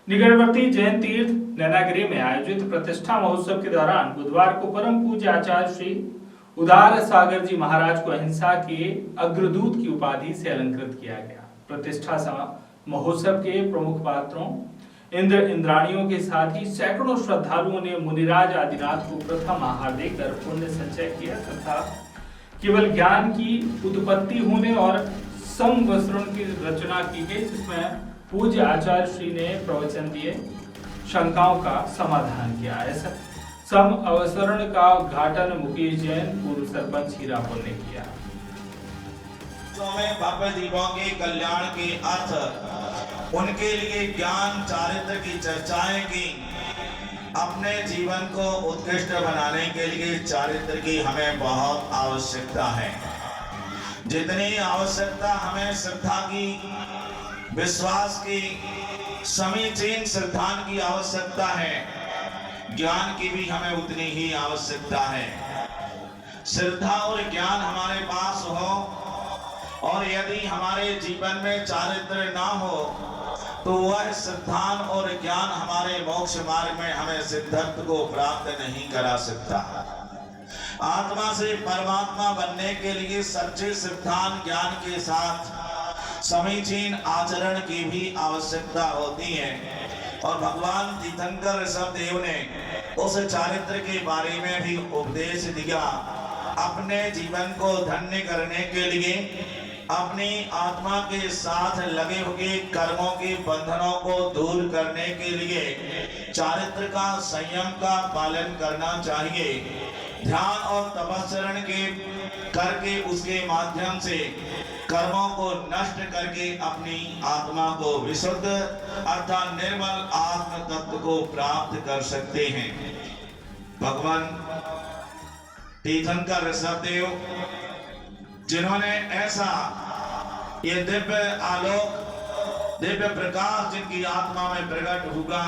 निकटवर्ती जैन तीर्थ नैनागिरी में आयोजित प्रतिष्ठा महोत्सव के दौरान बुधवार को परम पूज्य आचार्य श्री उदार सागर जी महाराज को अहिंसा के अग्रदूत की उपाधि से अलंकृत किया गया। प्रतिष्ठा महोत्सव के प्रमुख पात्रों इंद्र इंद्राणियों के साथ ही सैकड़ों श्रद्धालुओं ने मुनिराज आदिनाथ को प्रथम आहार देकर पुण्य संचय किया तथा केवल ज्ञान की उत्पत्ति होने और समवसरण की रचना की गई, जिसमें पूज्य आचार्य श्री ने प्रवचन दिए, शंकाओं का समाधान किया। ऐसा सम अवसरण का उद्घाटन मुकेश जैन पूर्व सरपंच हीरापुर ने किया। भव्य दीपों के कल्याण के अर्थ उनके लिए ज्ञान चारित्र की चर्चाएं की। अपने जीवन को उत्कृष्ट बनाने के लिए चारित्र की हमें बहुत आवश्यकता है। जितनी आवश्यकता हमें श्रद्धा की, विश्वास की, समीचीन श्रद्धान की आवश्यकता है, ज्ञान की भी हमें उतनी ही आवश्यकता है। श्रद्धा और ज्ञान हमारे पास हो और यदि हमारे जीवन में चारित्र ना हो तो वह श्रद्धान और ज्ञान हमारे मोक्ष मार्ग में हमें सिद्धत्व को प्राप्त नहीं करा सकता। आत्मा से परमात्मा बनने के लिए सच्चे श्रद्धान ज्ञान के साथ समीचीन आचरण की भी आवश्यकता होती है। और भगवान तीर्थंकर ऋषभदेव ने उस चारित्र के बारे में भी उपदेश दिया। अपने जीवन को धन्य करने के लिए अपनी आत्मा के साथ लगे हुए कर्मों के बंधनों को दूर करने के लिए चारित्र का, संयम का पालन करना चाहिए। ध्यान और तपस्या के करके उसके माध्यम से कर्मों को नष्ट करके अपनी आत्मा को विशुद्ध अर्थात निर्मल आत्म तत्व को प्राप्त कर सकते हैं। भगवान तीर्थंकर ऋषभदेव जिन्होंने ऐसा ये दिव्य आलोक, दिव्य प्रकाश जिनकी आत्मा में प्रकट हुआ,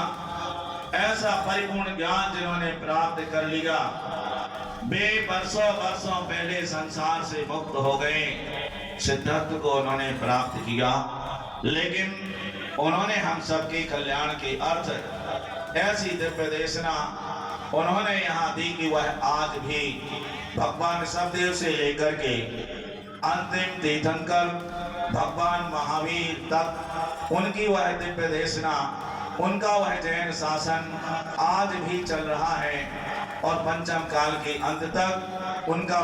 ऐसा परिपूर्ण ज्ञान जिन्होंने प्राप्त कर लिया, वे वर्षों पहले संसार से मुक्त हो गए, सिद्धत्व को उन्होंने प्राप्त किया। लेकिन उन्होंने हम सबके कल्याण के अर्थ ऐसी दिव्य देशना उन्होंने यहाँ दी कि वह आज भी भगवान ऋषभदेव से लेकर के अंतिम तीर्थंकर भगवान महावीर तक उनकी वह दिव्य देशना, उनका वह जैन शासन आज भी चल रहा है और पंचम काल के अंत तक उनका